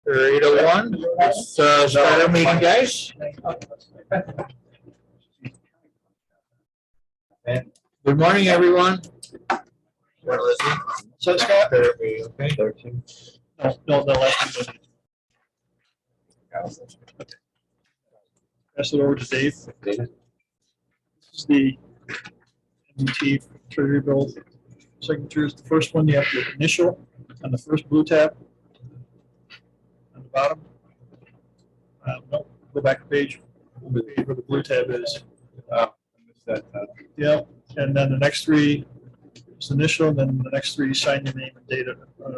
8:01. Let's start our meeting, guys. Good morning, everyone. So Scott, Okay. no, last one. Pass it over to Dave. This is the MDT Treasury bill signatures. The first one, you have to initial on the first blue tab on the bottom. No, go back a page where the blue tab is. I missed that. Yep, and then the next three is initial, and then the next three sign your name and date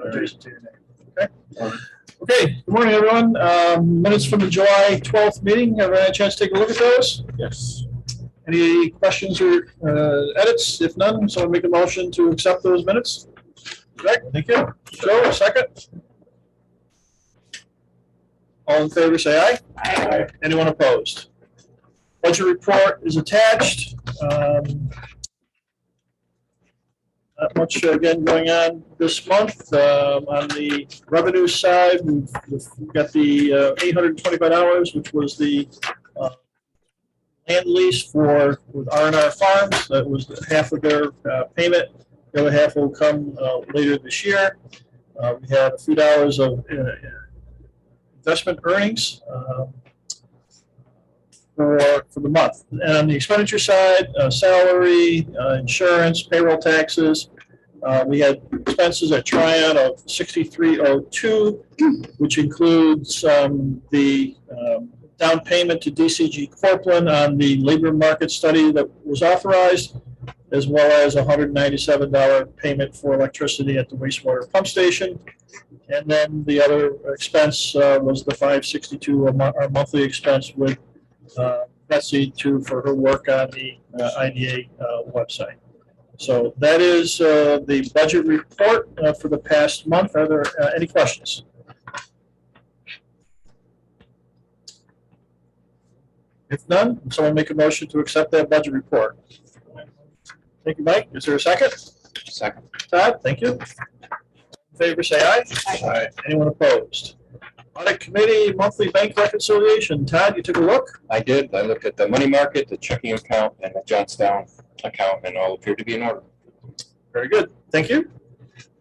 adjacent to your name. Okay. Okay. Good morning, everyone. Minutes from the July 12th meeting. Have I had a chance to take a look at those? Yes. Any questions or edits? If none, someone make a motion to accept those minutes. Correct. Thank you. Joe, second. All in favor, say aye. Aye. Anyone opposed? Budget report is attached. Not much, again, going on this month. On the revenue side, we've got the $825, which was the land lease for with R&R Farms. That was half of their payment. The other half will come later this year. We have a few dollars of investment earnings for the month. And on the expenditure side, salary, insurance, payroll taxes. We had expenses at Tryon of $6302, which includes the down payment to DCG Corpland on the labor market study that was authorized, as well as a $197 payment for electricity at the wastewater pump station. And then the other expense was the $562, our monthly expense with Betsy for her work on the IDA website. So that is the budget report for the past month. Are there any questions? If none, someone make a motion to accept that budget report. Thank you, Mike. Is there a second? Second. Todd, thank you. In favor, say aye. Aye. Anyone opposed? Audit committee monthly bank reconciliation. Todd, you took a look? I did. I looked at the money market, the checking account, and the Johnstown account, and all appeared to be in order. Very good. Thank you.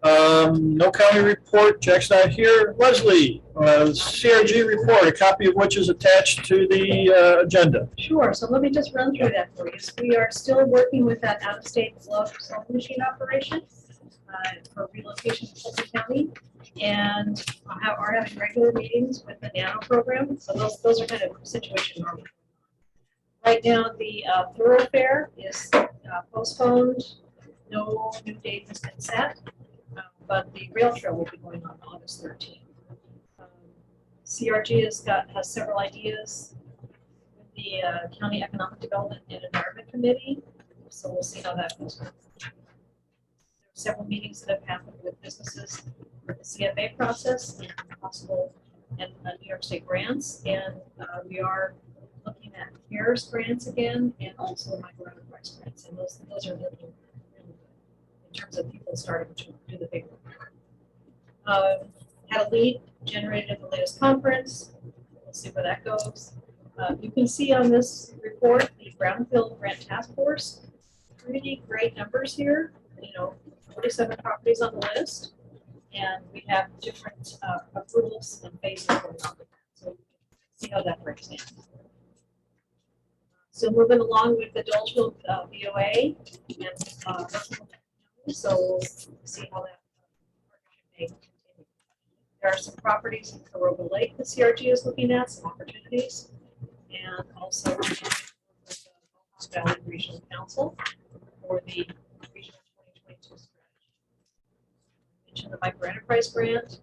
No county report. Jack's not here. Leslie, CRG report, a copy of which is attached to the agenda. Sure. So let me just run through that for you. So we are still working with that out-of-state glove sewing machine operation for relocation to Fulton County, and are having regular meetings with the NANO program. So those are kind of situation normal. Right now, the thoroughfare is postponed. No new date has been set, but the rail trail will be going on August 13th. CRG has several ideas with the County Economic Development and Environment Committee, so we'll see how that goes. There are several meetings that have happened with businesses with the CFA process and possible and New York State grants, and we are looking at CARES grants again, and also micro enterprise grants, and those are looking really good in terms of people starting to do the big work. Had a lead generated at the latest conference. We'll see where that goes. You can see on this report the Brownfield Grant Task Force. Pretty great numbers here. 47 properties on the list, and we have different approvals and phases going on with that. So we can see how that breaks down. So moving along with the Dolgeville VOA, and so we'll see how that partnership may continue. There are some properties in Caroga Lake the CRG is looking at, some opportunities, and also with the Mohawk Valley Regional Council for the Regional 2022 strategy. I mentioned the micro enterprise grant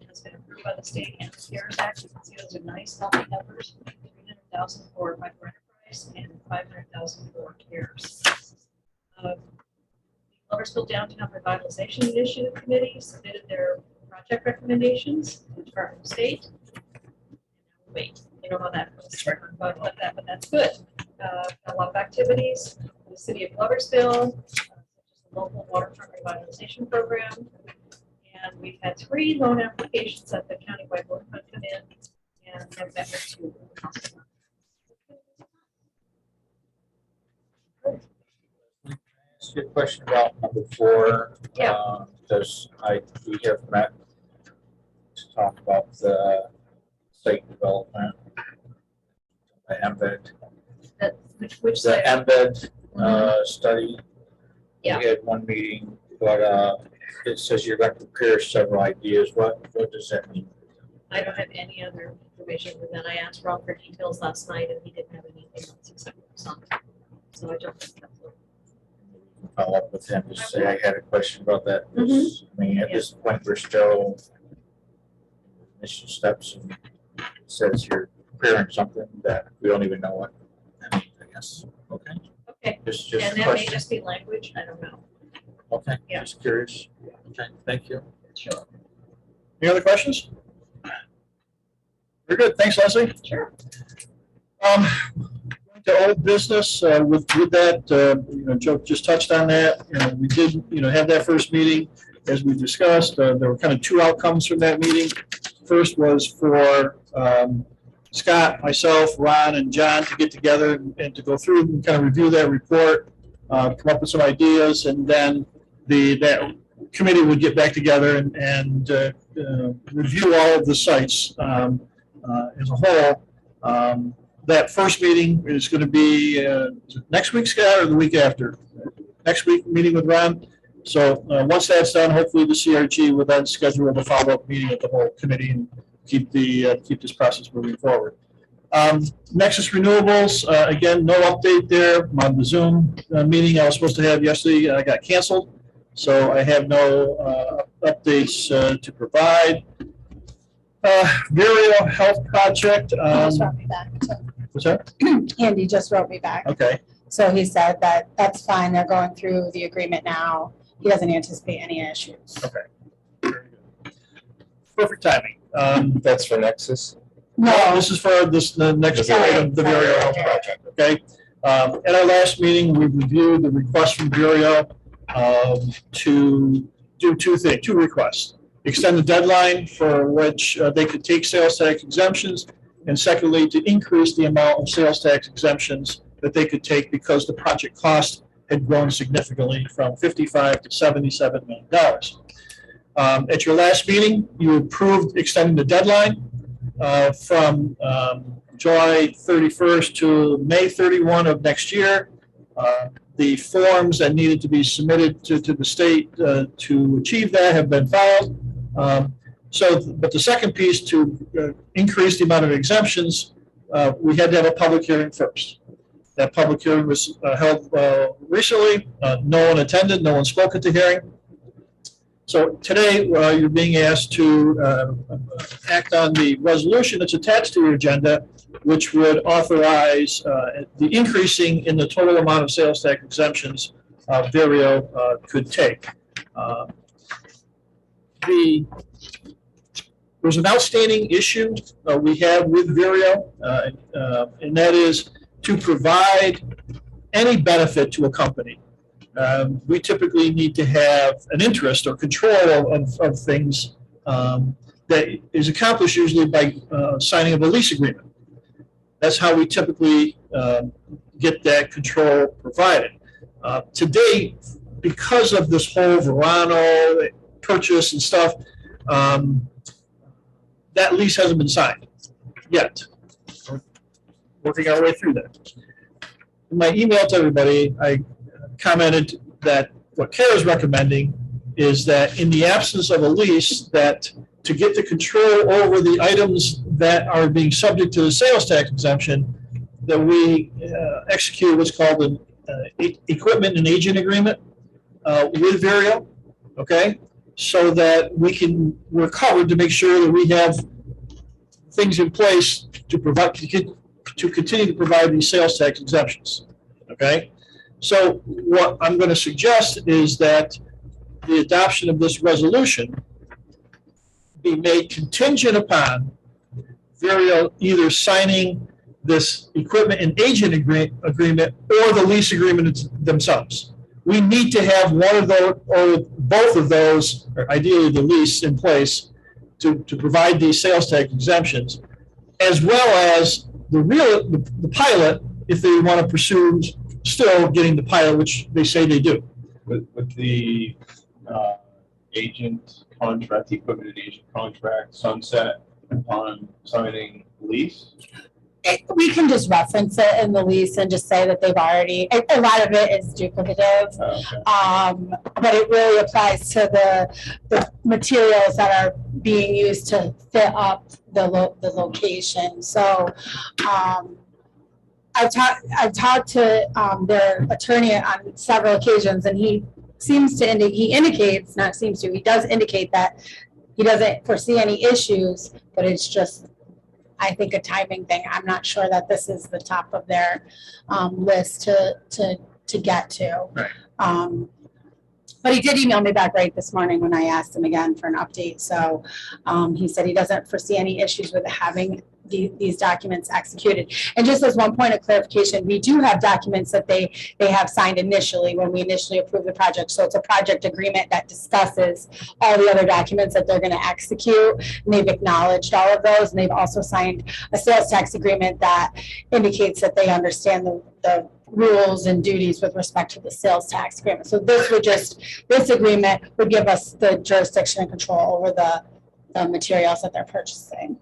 has been approved by the state and the CARES Act. You can see those are nice, healthy numbers: 300,000 for micro enterprise and 500,000 for CARES. Loversville Downtown Revitalization Initiative Committee submitted their project recommendations to the Department of State. Wait, you know how that goes, but that's good. A lot of activities. The city of Loversville, such as the local waterfront revitalization program, and we've had 3 loan applications at the countywide loan fund have met with two council. Ask you a question about number 4. Yeah. Because we have met to talk about the site development, the embed, Which the side? embed Mhm. study. Yeah. We had one meeting, but it says you're going to prepare several ideas. What does that mean? I don't have any other information than that. I asked Rob for details last night and he didn't have anything else except for some. So I don't think that's what. Follow up with him, just say I had a question about that. Mhm. I mean, at Yeah. this point, we're still initial steps, and it says you're preparing something that we don't even know what that means, I guess. Okay. Okay, Just and a that may question. just be language, I don't know. Okay, Yeah. just curious. Okay, thank you. Sure. Any other questions? Very good. Thanks, Leslie. Sure. To old business, with that, Joe just touched on that. We did, have that first meeting, as we discussed. There were kind of 2 outcomes from that meeting. First was for Scott, myself, Ron, and John to get together and to go through and kind of review that report, come up with some ideas, and then that committee would get back together and review all of the sites as a whole. That first meeting is going to be next week, Scott, or the week after? Next week, meeting with Ron. So once that's done, hopefully the CRG will then schedule the follow-up meeting with the whole committee and keep this process moving forward. Nexus Renewables, again, no update there on the Zoom meeting I was supposed to have yesterday. I got canceled, so I have no updates to provide. Vireo Health Project. Just wrote me back. What's that? Andy just wrote me back. Okay. So he said that that's fine. They're going through the agreement now. He doesn't anticipate any issues. Okay. Very good. Perfect timing. That's for Nexus. No, This is for the next The Vireo. item, the Vireo Health Sorry. Project. Okay. At our last meeting, we reviewed the request from Vireo to do 2 things, 2 requests. Extend the deadline for which they could take sales tax exemptions, and secondly, to increase the amount of sales tax exemptions that they could take because the project cost had grown significantly from $55 to $77 million. At your last meeting, you approved extending the deadline from July 31st to May 31 of next year. The forms that needed to be submitted to the state to achieve that have been filed. But the second piece, to increase the amount of exemptions, we had to have a public hearing first. That public hearing was held recently. No one attended, no one spoke at the hearing. So today, you're being asked to act on the resolution that's attached to your agenda, which would authorize the increasing in the total amount of sales tax exemptions Vireo could take. There's an outstanding issue we have with Vireo, and that is to provide any benefit to a company. We typically need to have an interest or control of things that is accomplished usually by signing of a lease agreement. That's how we typically get that control provided. To date, because of this whole Verano purchase and stuff, that lease hasn't been signed yet. We're working our way through that. In my email to everybody, I commented that what CARE is recommending is that in the absence of a lease, that to get the control over the items that are being subject to the sales tax exemption, that we execute what's called an equipment and agent agreement with Vireo, okay? So that we're covered to make sure that we have things in place to provide, to continue to provide these sales tax exemptions, okay? So what I'm going to suggest is that the adoption of this resolution be made contingent upon Vireo either signing this equipment and agent agreement or the lease agreement themselves. We need to have one of those or both of those, or ideally the lease, in place to provide these sales tax exemptions. as well as the pilot, if they want to pursue still getting the pilot, which they say they do. With the agent contract, the equipment agent contract sunset upon signing lease? We can just reference it in the lease and just say that they've already, a lot of it is duplicative. Okay. But it really applies to the materials that are being used to fit up the location. So, I've talked to, their attorney on several occasions, and he seems to indicates, not seems to, he does indicate that he doesn't foresee any issues, but it's just, I think, a timing thing. I'm not sure that this is the top of their list to get to. Right. But he did email me back right this morning when I asked him again for an update. So he said he doesn't foresee any issues with having these documents executed. And just as one point of clarification, we do have documents that they have signed initially when we initially approved the project. So it's a project agreement that discusses all the other documents that they're going to execute. And they've acknowledged all of those. And they've also signed a sales tax agreement that indicates that they understand the rules and duties with respect to the sales tax agreement. So this agreement would give us the jurisdiction and control over the materials that they're purchasing.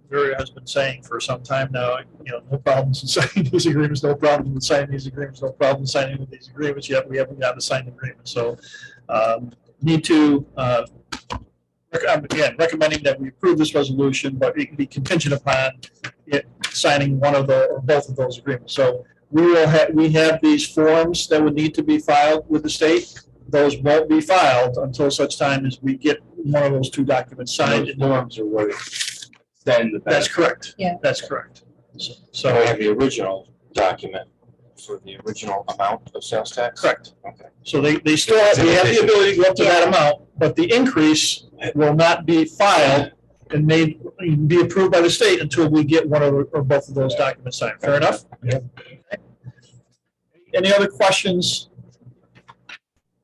Very has been saying for some time now, no problems in signing these agreements, no problem with signing these agreements, no problem signing with these agreements, yet we haven't got a signed agreement. So need to, again, recommending that we approve this resolution, but it can be contingent upon it signing one of the or both of those agreements. So we have these forms that would need to be filed with the state. Those won't be filed until such time as we get one of those two documents signed. Those forms are what extend the benefit. That's correct. Yeah. That's correct. So we have the original document for the original amount of sales tax? Correct. Okay. So they still have, they have the ability to go up to that amount, but the increase will not be filed and be approved by the state until we get one or both of those documents signed. Fair enough? Yeah. Any other questions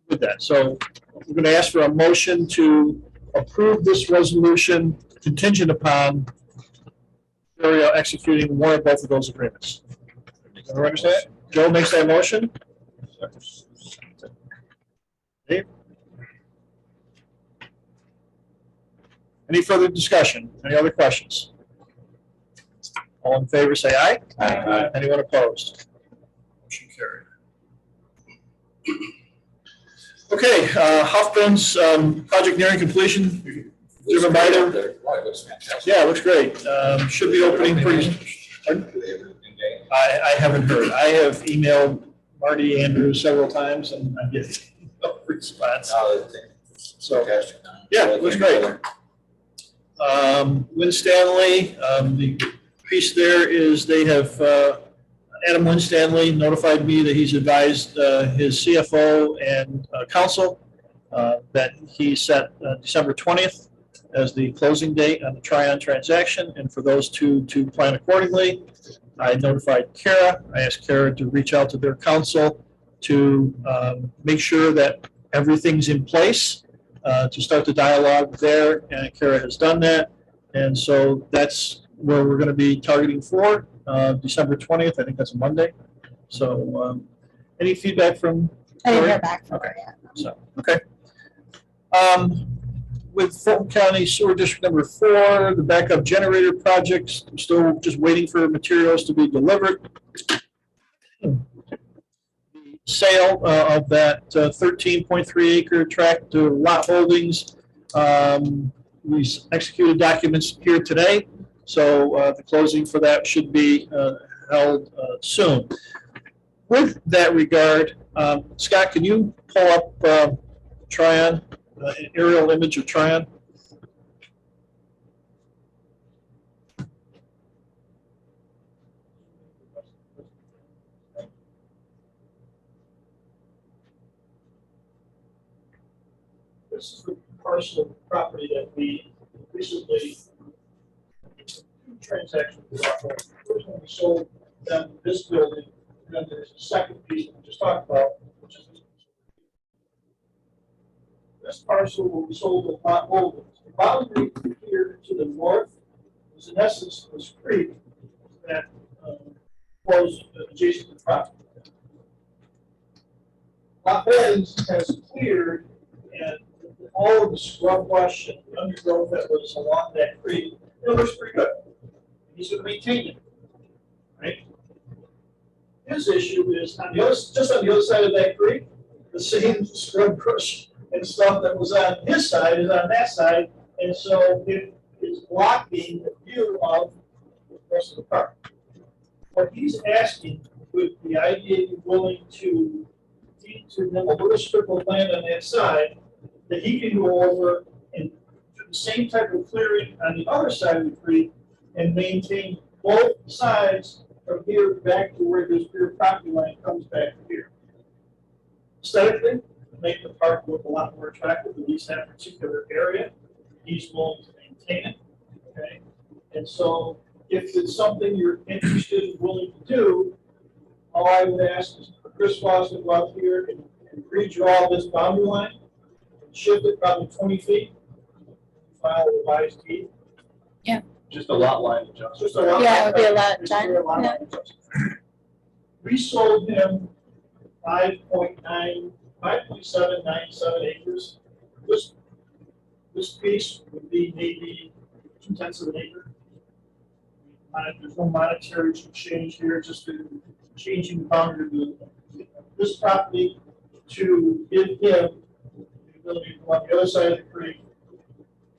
with that? So we're going to ask for a motion to approve this resolution contingent upon Ontario executing one or both of those agreements. Everyone understand? Joe makes that motion. Dave? Any further discussion? Any other questions? All in favor, say aye. Aye. Anyone opposed? Motion carried. Okay, Huffman's project nearing completion. Driven by them. Yeah, it looks great. Should be opening pretty. I haven't heard. I have emailed Marty Andrews several times and I get no response. So, yeah, it looks great. Win Stanley, the piece there is they have, Adam Winstanley notified me that he's advised his CFO and counsel that he set December 20th as the closing date on the Tryon transaction, and for those two to plan accordingly. I notified Kara. I asked Kara to reach out to their counsel to make sure that everything's in place to start the dialogue there, and Kara has done that. And so that's where we're going to be targeting for December 20th. I think that's a Monday. So any feedback from? I didn't hear back from her Okay. yet. So, okay. With Fulton County Sewer District number 4, the backup generator projects, I'm still just waiting for materials to be delivered. The sale of that 13.3 acre tract to Lot Holdings, we executed documents here today, so the closing for that should be held soon. With that regard, Scott, can you pull up Tryon? An aerial image of Tryon. This is the parcel of property that we recently transactions. First one we sold them this building, and then there's a second piece that we just talked about, which is this parcel will be sold to Lot Holdings. The boundary here to the north in essence this creek that flows adjacent to the property. Lot Holdings has cleared, and all of the scrub brush and undergrowth that was along that creek, it looks pretty good. He's going to maintain it, right? His issue is on the other, just on the other side of that creek, the same scrub brush and stuff that was on his side is on that side, and so it is blocking the view of the rest of the park. What he's asking, would the IDA be willing to deed to them a little strip of land on that side that he can go over and do the same type of clearing on the other side of the creek and maintain both sides from here back to where this rear property line comes back to here. Aesthetically, make the park look a lot more attractive, at least that particular area. He's willing to maintain it, okay? And so if it's something you're interested and willing to do, all I would ask is for Chris Foss to go out here and redraw this boundary line and shift it probably 20 feet, file a revised deed. Just a lot line adjustment. Just a lot. Yeah, it would be a lot, Just a John. lot Yeah. line adjustment. We sold him 5.797 acres. This piece would be maybe 2/10 of an acre. There's no monetary change here, just changing the boundary of this property to give him the ability to go on the other side of the creek,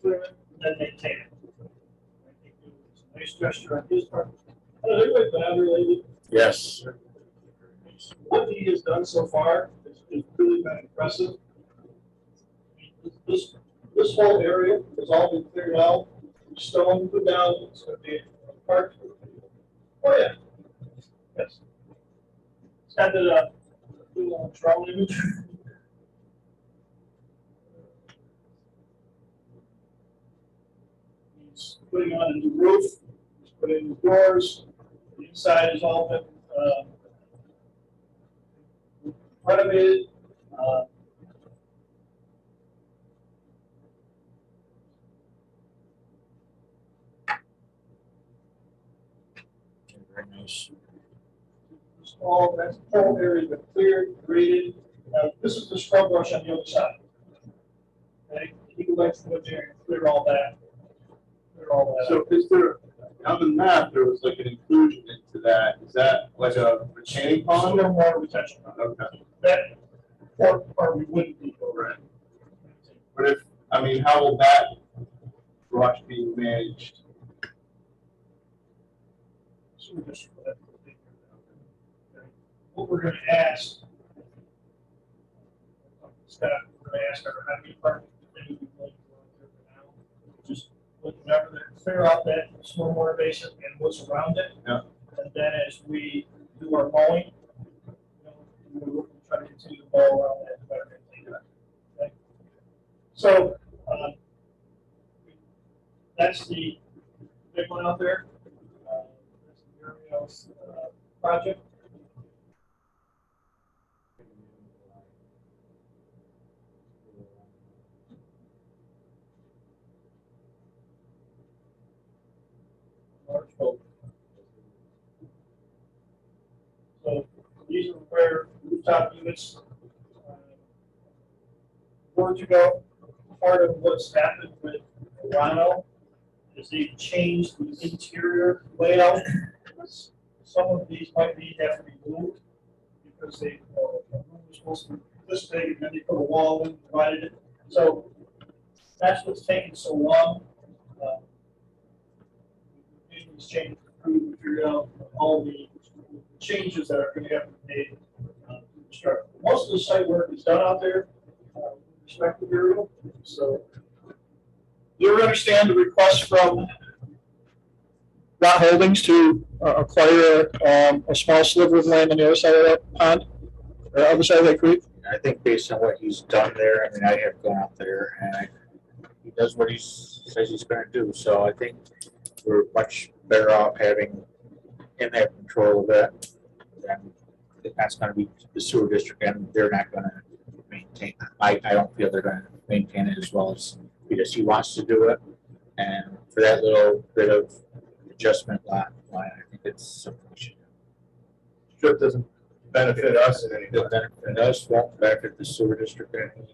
clear it, and then maintain it. I think it was a nice gesture on his part. Everybody's been unrelated. Yes. What he has done so far is really been impressive. This whole area has all been cleared out, stone put down, it's going to be a park. Oh, yeah. Yes. It's got the little drone image. He's putting on a new roof, he's putting in new doors, the inside is all been renovated. Very nice. All that whole area has been cleared, graded. This is the scrub brush on the other side. Okay, he would like to go there and clear all that. Clear all that. So is there, on the map, there was like an inclusion into that, is that like a retaining pond? Still more retention. Okay, That part we wouldn't be over. but if, I mean, how will that brush be managed? So we're just what we're going to ask. Scott, we're going to ask her how many parking things we want to go there for now. Just whenever they clear out that stormwater basin and what's around it. Yeah. And then as we do our mowing, we'll try to continue to mow around that better. Okay. So that's the big one out there. That's the Muriel's project. So these are where rooftop units were to go. Part of what's happened with Toronto is they've changed the interior layout. Some of these might have to be moved because they were supposed to be this big and then they put a wall in, divided it. So that's what's taking so long. These changes to figure out all the changes that are going to have to be made to the structure. Most of the site work is done out there, with respect to burial. So you understand the request from Lot Holdings to acquire a small sliver of land on the other side of that pond, or other side of that creek? I think based on what he's done there, I mean, I have gone out there and he does what he says he's going to do. So I think we're much better off having him have control of that. And that's going to be the sewer district, and they're not going to maintain it. I don't feel they're going to maintain it as well as because he wants to do it. And for that little bit of adjustment line. I think it's something we should do. Sure, it doesn't benefit us in any way. It'll benefit us, won't benefit the sewer district or anything.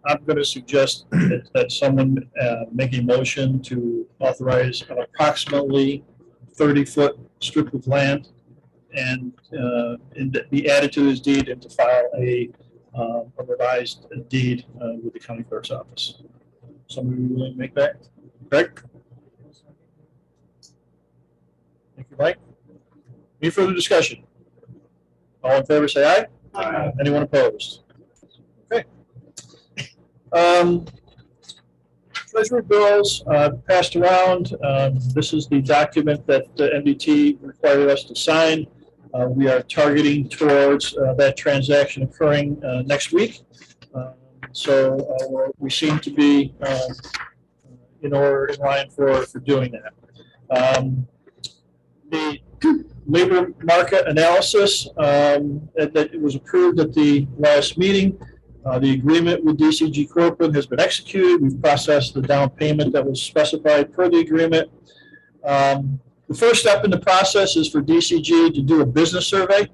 I'm going to suggest that someone make a motion to authorize an approximately 30-foot strip of land and be added to his deed and to file a revised deed with the county clerk's office. Somebody willing to make that? Greg? Thank you, Mike. Any further discussion? All in favor, say aye. Aye. Anyone opposed? Okay. Treasury bills passed around. This is the document that the NDT required us to sign. We are targeting towards that transaction occurring next week. So we seem to be in line for doing that. The labor market analysis that was approved at the last meeting. The agreement with DCG Corporate has been executed. We've processed the down payment that was specified per the agreement. The first step in the process is for DCG to do a business survey.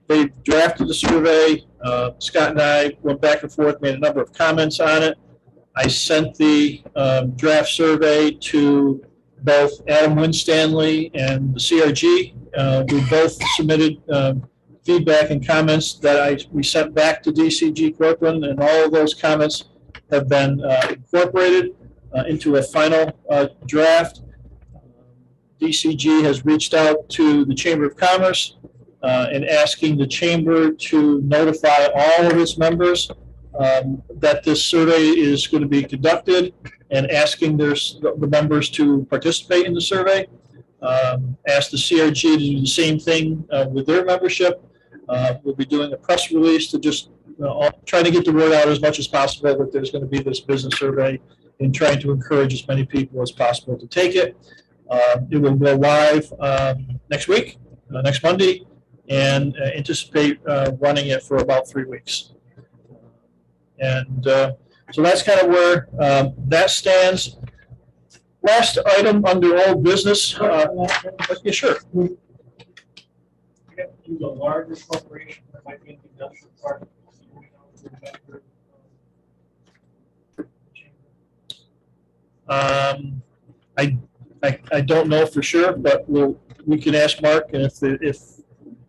They drafted the survey. Scott and I went back and forth, made a number of comments on it. I sent the draft survey to both Adam Winstanley and the CRG. We both submitted feedback and comments that we sent back to DCG Corcoran, and all of those comments have been incorporated into a final draft. DCG has reached out to the Chamber of Commerce and asking the Chamber to notify all of its members that this survey is going to be conducted and asking the members to participate in the survey. Ask the CRG to do the same thing with their membership. We'll be doing a press release to just try to get the word out as much as possible that there's going to be this business survey and trying to encourage as many people as possible to take it. It will go live next week, next Monday, and anticipate running it for about 3 weeks. And so that's kind of where that stands. Last item under old business. Yeah, sure. To the larger corporation that might be in the industrial park. I don't know for sure, but we can ask Mark, and if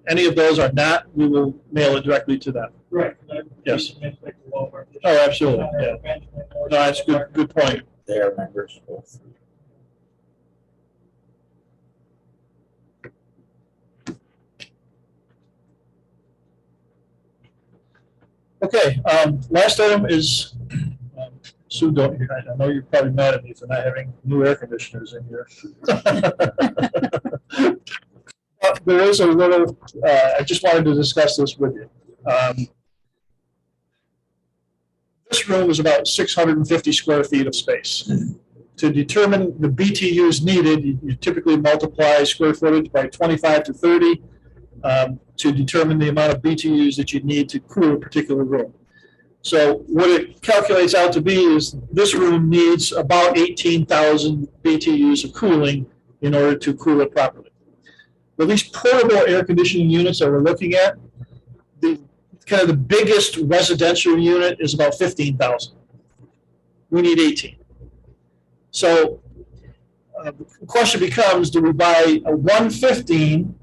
any of those are not, we will mail it directly to them. Right. Yes. Oh, absolutely. Yeah. No, that's a good point. They are members both. Okay, last item is, Sue, I know you're probably mad at me for not having new air conditioners in here. There is a little, I just wanted to discuss this with you. This room is about 650 square feet of space. To determine the BTUs needed, you typically multiply square footage by 25 to 30. To determine the amount of BTUs that you need to cool a particular room. So what it calculates out to be is this room needs about 18,000 BTUs of cooling in order to cool it properly. But these portable air conditioning units that we're looking at, the biggest residential unit is about 15,000. We need 18. So the question becomes, do we buy a 115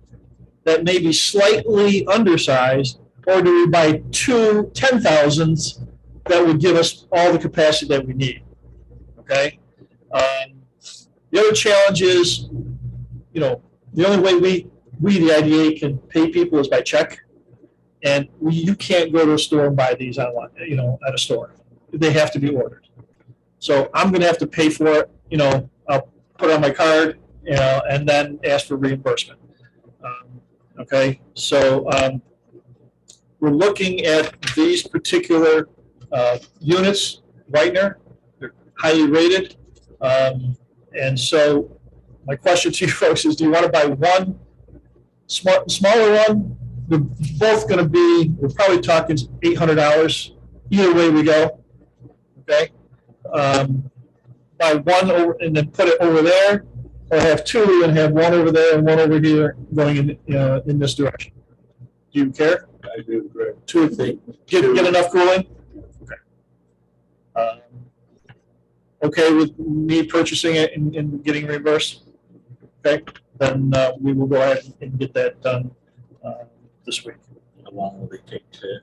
that may be slightly undersized, or do we buy two 10,000s that would give us all the capacity that we need? Okay. The other challenge is, the only way we the IDA can pay people is by check, and you can't go to a store and buy these online, at a store. They have to be ordered. So I'm going to have to pay for it. I'll put it on my card, and then ask for reimbursement. Okay, so we're looking at these particular units, Whitener. They're highly rated. And so my question to you folks is, do you want to buy one smaller one? They're both going to be, we're probably talking $800 either way we go. Okay. buy one over and then put it over there, or have two and have one over there and one over here going in this direction? Do you care? I do, Greg. Two of the, get enough cooling? Okay. Okay with me purchasing it and getting reimbursed? Okay, then we will go ahead and get that done this week. How long will they take to?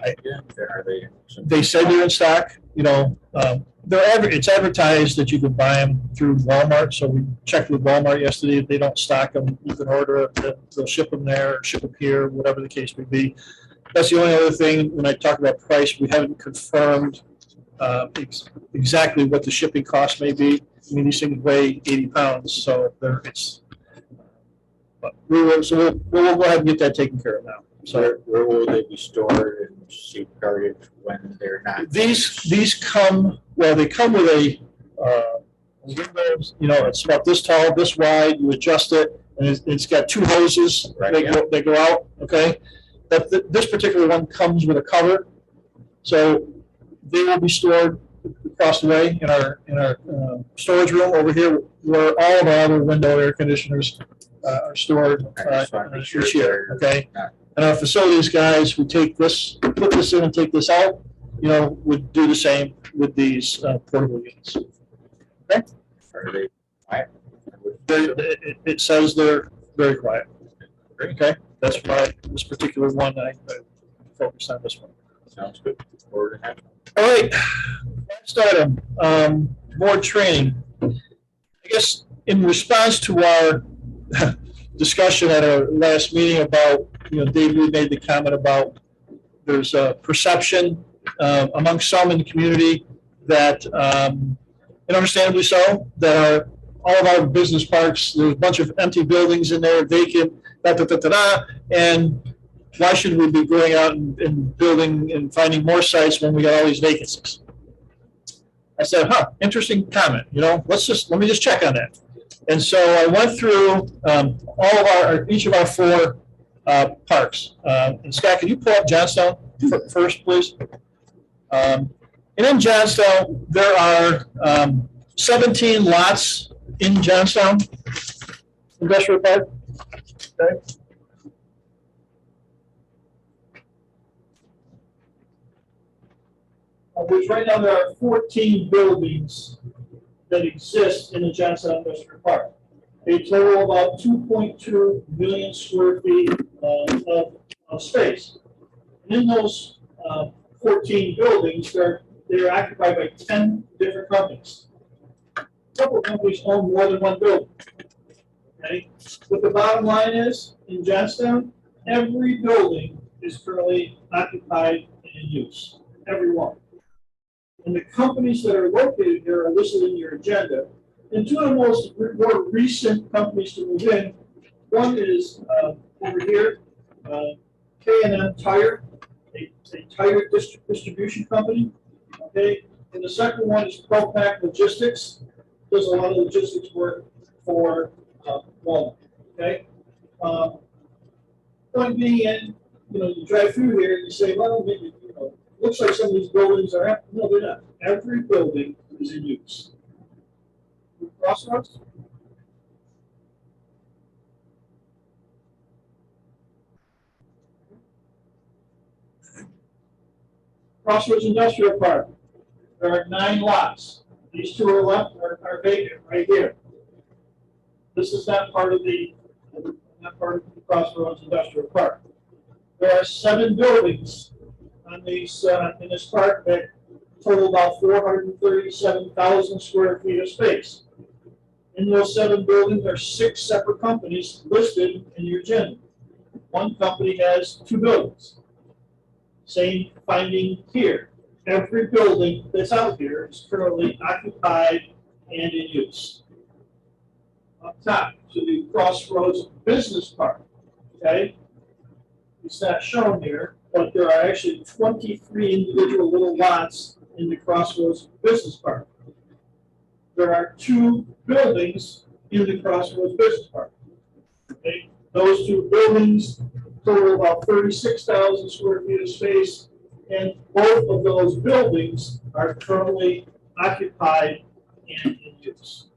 Are they? They said they're in stock, it's advertised that you can buy them through Walmart, so we checked with Walmart yesterday. If they don't stock them, you can order it, they'll ship them there, or ship them here, whatever the case may be. That's the only other thing, when I talk about price, we haven't confirmed exactly what the shipping cost may be. I mean, these things weigh 80 pounds, so but we'll go ahead and get that taken care of now. So where will they be stored and safeguarded when they're not? these come, well, they come with a, it's about this tall, this wide, you adjust it, and it's got two hoses, Right, they go out, okay? But this particular one comes with a cover, so they will be stored across the way in our storage room over here, where all of our other window air conditioners are stored I just wanna be sure each year, they're okay? not- And our facilities guys who take this, put this in and take this out, would do the same with these portable units. Are they? It says they're very quiet. Okay, that's why this particular one, I focused on this one. Sounds good. Forward ahead. All right, last item, board training. I guess in response to our discussion at our last meeting about, Dave, we made the comment about there's a perception among some in the community that, and understandably so, that all of our business parks, there's a bunch of empty buildings in there, vacant, and why should we be going out and building and finding more sites when we got all these vacancies? I said, interesting comment, let me just check on that. And so I went through each of our four parks. And Scott, can you pull up Johnstown first, please? And in Johnstown, there are 17 lots in Johnstown Industrial Park. Okay. Which right now there are 14 buildings that exist in the Johnstown Industrial Park. A total of about 2.2 million square feet of space. And in those 14 buildings, they're occupied by 10 different companies. A couple of companies own more than one building. Okay? What the bottom line is, in Johnstown, every building is currently occupied and in use. Every one. And the companies that are located here are listed in your agenda. And two of the more recent companies to move in, one is over here, K&M Tire, a tire distribution company. Okay, and the second one is ProPack Logistics. Does a lot of logistics work for Walmart. Okay, point being, in you drive through here and you say, well, maybe looks like some of these buildings are empty. No, they're not. Every building is in use. Crossroads? Crossroads Industrial Park. There are 9 lots. These two are left are vacant right here. This is not part of the Crossroads Industrial Park. There are 7 buildings on these in this park that total about 437,000 square feet of space. In those 7 buildings are 6 separate companies listed in your agenda. One company has 2 buildings. Same finding here. Every building that's out here is currently occupied and in use. Up top to the Crossroads Business Park. Okay? It's not shown here, but there are actually 23 individual little lots in the Crossroads Business Park. There are 2 buildings in the Crossroads Business Park. Okay? Those 2 buildings total about 36,000 square feet of space, and both of those buildings are currently occupied and in use.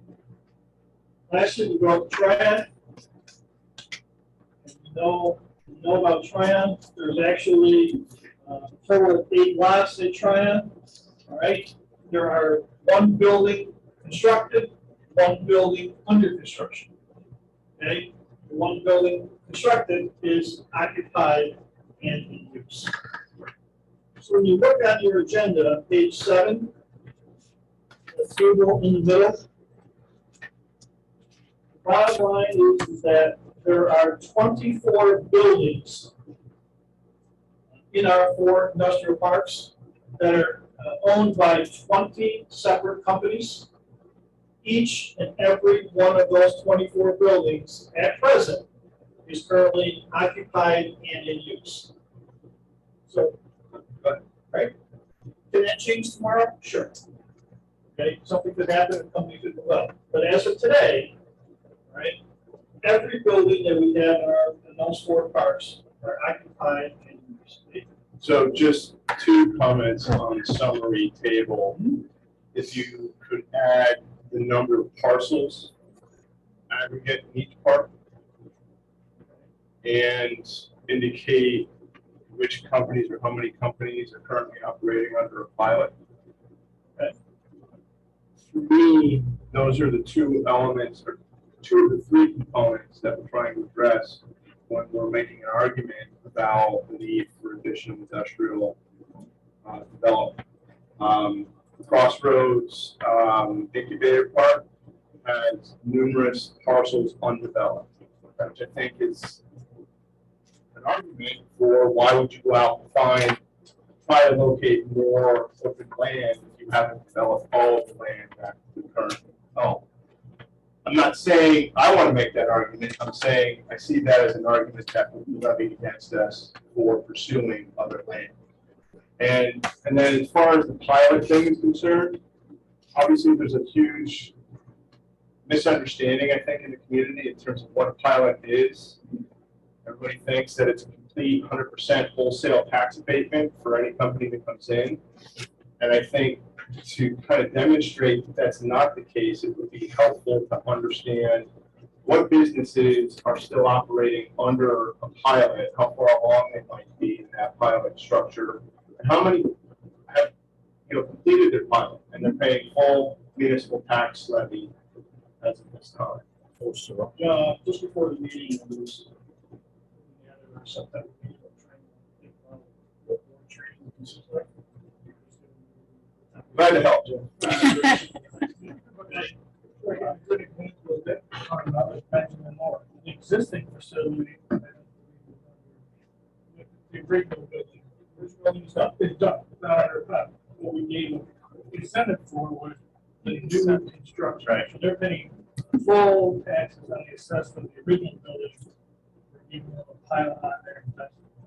Lastly, we go to Triad. And you know about Triad. There's actually a total of 8 lots at Triad. All right. There are 1 building constructed, 1 building under construction. Okay. The 1 building constructed is occupied and in use. So when you look on your agenda, page 7, the table in the middle, the bottom line is that there are 24 buildings in our 4 industrial parks that are owned by 20 separate companies. Each and every one of those 24 buildings at present is currently occupied and in use. So, right? Can that change tomorrow? Sure. Okay, something could happen, a company could go up. But as of today, right, every building that we have in those 4 parks are occupied and used. So just 2 comments on the summary table. If you could add the number of parcels aggregate in each park and indicate which companies or how many companies are currently operating under a pilot. Okay. For me, those are the 2 elements or 2 of the 3 components that we're trying to address when we're making an argument about the need for additional industrial development. Crossroads Incubator Park has numerous parcels undeveloped, which I think is an argument for why would you go out and try to locate more open land if you haven't developed all of the land that you currently own. I'm not saying I want to make that argument. I'm saying I see that as an argument that will be levied against us for pursuing other land. And then as far as the pilot thing is concerned, obviously there's a huge misunderstanding, I think, in the community in terms of what a pilot is. Everybody thinks that it's a complete 100% wholesale tax abatement for any company that comes in. And I think to kind of demonstrate that that's not the case, it would be helpful to understand what businesses are still operating under a pilot, how far along they might be in that pilot structure, and how many have completed their pilot and they're paying full municipal tax levy as of this time. Just before the meeting, there was some type of training. Glad to help, Jim. The existing facility, the original building, this building stuff is done. What we gave incentive for was the new construction. Right. So they're paying full taxes on the assessment of the original building. We're giving them a pile on there.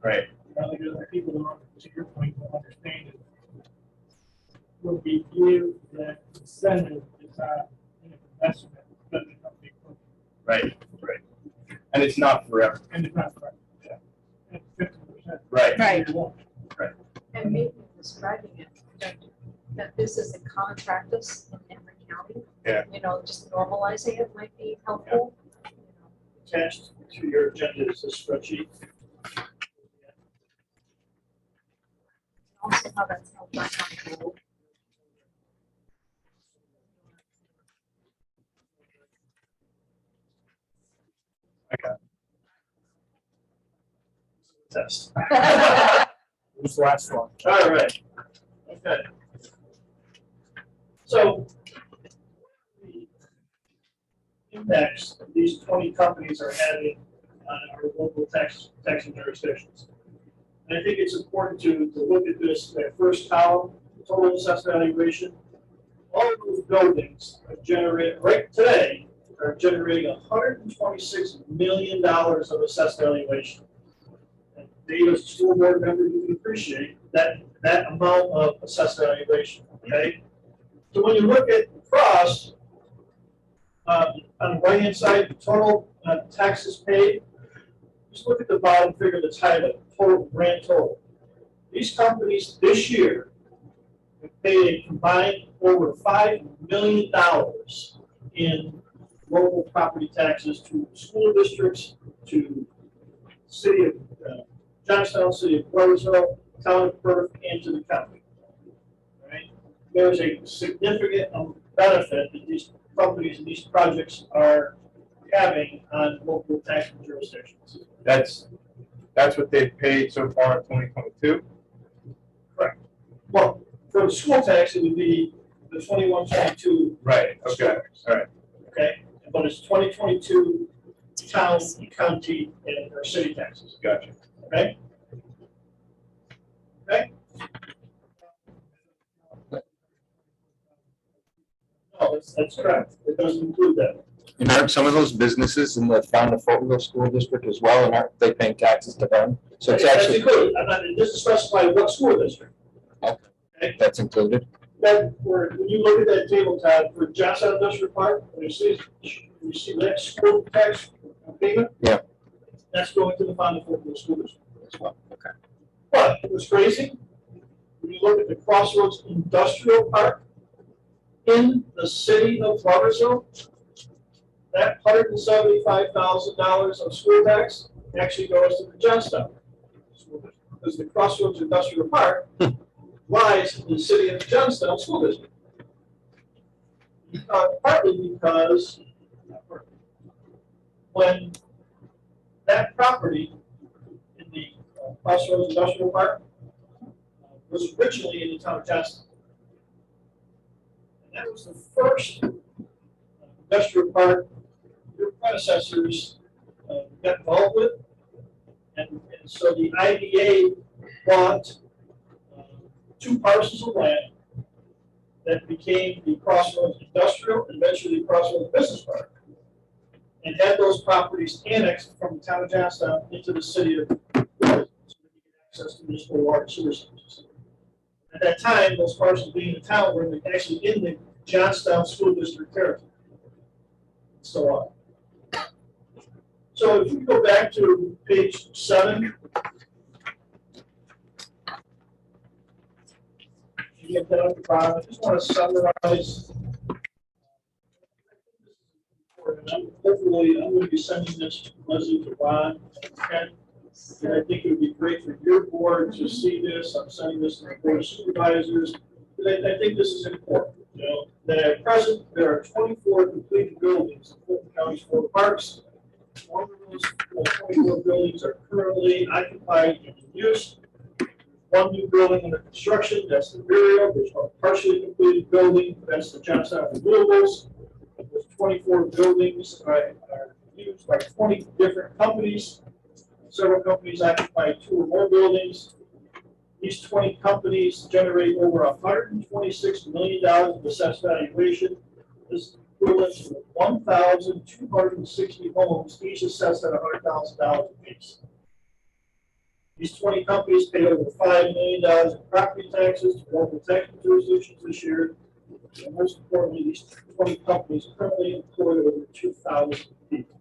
Right. There's people who don't, to your point, don't understand it. When we give that incentive, it's not an investment that the company puts. Right. Right. And it's not forever. And it's not right. Yeah. It's 50%. Right. Right. Right. And maybe describing it, that this is a contractus in every county. Yeah. Just normalizing it might be helpful. Attached to your agenda is this spreadsheet. Also how that's helped by control. Test. Who's the last one? All right. Okay. So the impacts these 20 companies are having on our local taxing jurisdictions. And I think it's important to look at this, that first column, total assessed valuation. All of those buildings are generating, right today, are generating $126 million of assessed valuation. And they, as a school board member, you can appreciate that amount of assessed valuation, okay? So when you look at across, on the right-hand side, the total taxes paid, just look at the bottom figure that's highlighted, total, grand total. These companies this year have paid a combined over $5 million in local property taxes to school districts, to city of Johnstown, city of Gloversville, town of Perth, and to the county. All right? There's a significant benefit that these companies and these projects are having on local tax jurisdictions. That's what they've paid so far in 2022? Correct. Well, for the school tax, it would be the 21-22. Right, okay, all right. Okay, but it's 2022 town, county, and or city taxes. Gotcha. Okay? Okay? No, that's correct. It doesn't include that. And aren't some of those businesses in the town of Fultonville School District as well, and aren't they paying taxes to them? So it's That's actually, included. I'm not, it doesn't specify what school district. that's included? That, when you look at that table, Todd, for Johnstown Industrial Park, when you see that school tax payment? Yeah. That's going to the Fountain Fulton School District as well. Okay. But it was crazy. When you look at the Crossroads Industrial Park in the city of Gloversville, that $175,000 of school tax actually goes to the Johnstown School District, because the Crossroads Industrial Park lies in the city of Johnstown School District. Partly because when that property in the Crossroads Industrial Park was originally in the town of Johnstown. And that was the first industrial park your predecessors got involved with. And so the IDA bought 2 parcels of land that became the Crossroads Industrial and eventually the Crossroads Business Park, and had those properties annexed from the town of Johnstown into the city of Florida, so that you get access to municipal water and sewer services. At that time, those parcels being in the town were actually in the Johnstown School District territory. So on. So if you go back to page 7, you get down at the bottom. I just want to summarize. Hopefully, I'm going to be sending this to Leslie to Ron. And I think it would be great for your board to see this. I'm sending this to the board of supervisors. I think this is important. You know, that at present there are 24 completed buildings in Fulton County's 4 parks. One of those 24 buildings are currently occupied and in use. One new building under construction, that's the Burial. There's one partially completed building, that's the Johnstown Renewables. Those 24 buildings are used by 20 different companies. Several companies occupy 2 or more buildings. These 20 companies generate over $126 million of assessed valuation. This is equivalent to 1,260 homes, each assessed at $100,000 apiece. These 20 companies paid over $5 million in property taxes to local tax jurisdictions this year. And most importantly, these 20 companies currently employ over 2,000 people.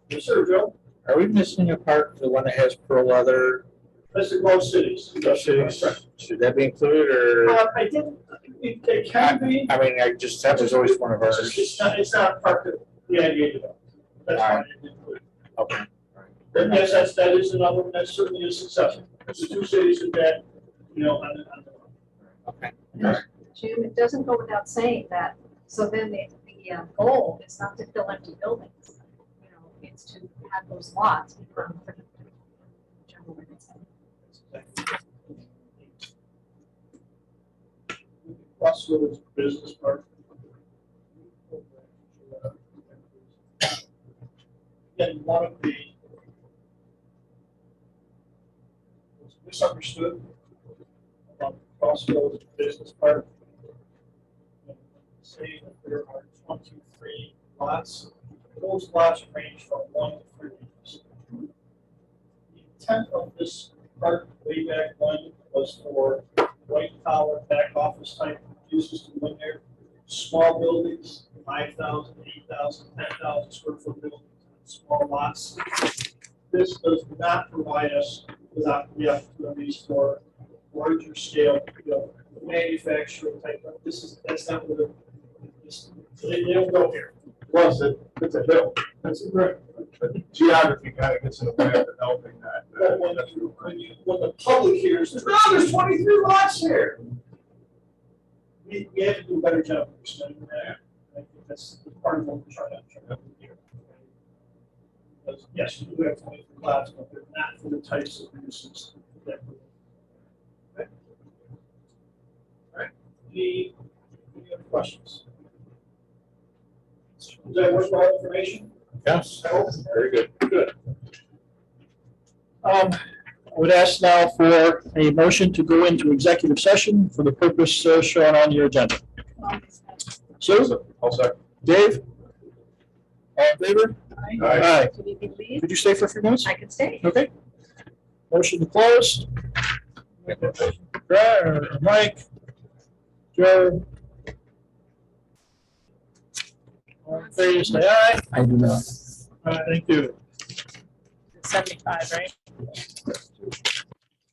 Yes, sir, Joe? Are we missing a part, the one that has pearl leather? That's the Grove Cities. Cities? Should that be included, or? I didn't, it can be. I mean, that was always one of ours. It's not part of the IDA development. That's why I didn't include it. Okay. But yes, that is another one that certainly is successful. The 2 cities that, you know, on the. Okay. Jim, it doesn't go without saying that, so then the goal is not to fill empty buildings. You know, it's to have those lots become productive. Crossroads Business Park. Again, one of the was misunderstood about Crossroads Business Park. Saying that there are 23 lots. Those lots range from 1 to 3 acres. The intent of this park way back when was for white collar back office type uses to go in there. Small buildings, 5,000, 8,000, 10,000 square foot buildings, small lots. This does not provide us with the opportunities for larger scale, you know, manufacturing type, that's not what they don't go here. Plus, it's a hill. That's correct. But geography kind of gets in the way of helping that. When the public hears, there's 23 lots here. We have to do a better job of explaining that. I think that's part of what we're trying to do here. Because yes, we do have 23 lots, but they're not for the types of uses that we're. Okay. All right. Any other questions? Does that work for all information? Yes, very good. Good. I would ask now for a motion to go into executive session for the purpose shown on your agenda. Sue? I'll second. Dave? All in favor? Aye. Could you leave? Could you stay for a few minutes? I can stay. Okay. Motion to close. Mike? Joe? All in favor, say aye. I do not. Thank you. 75, right?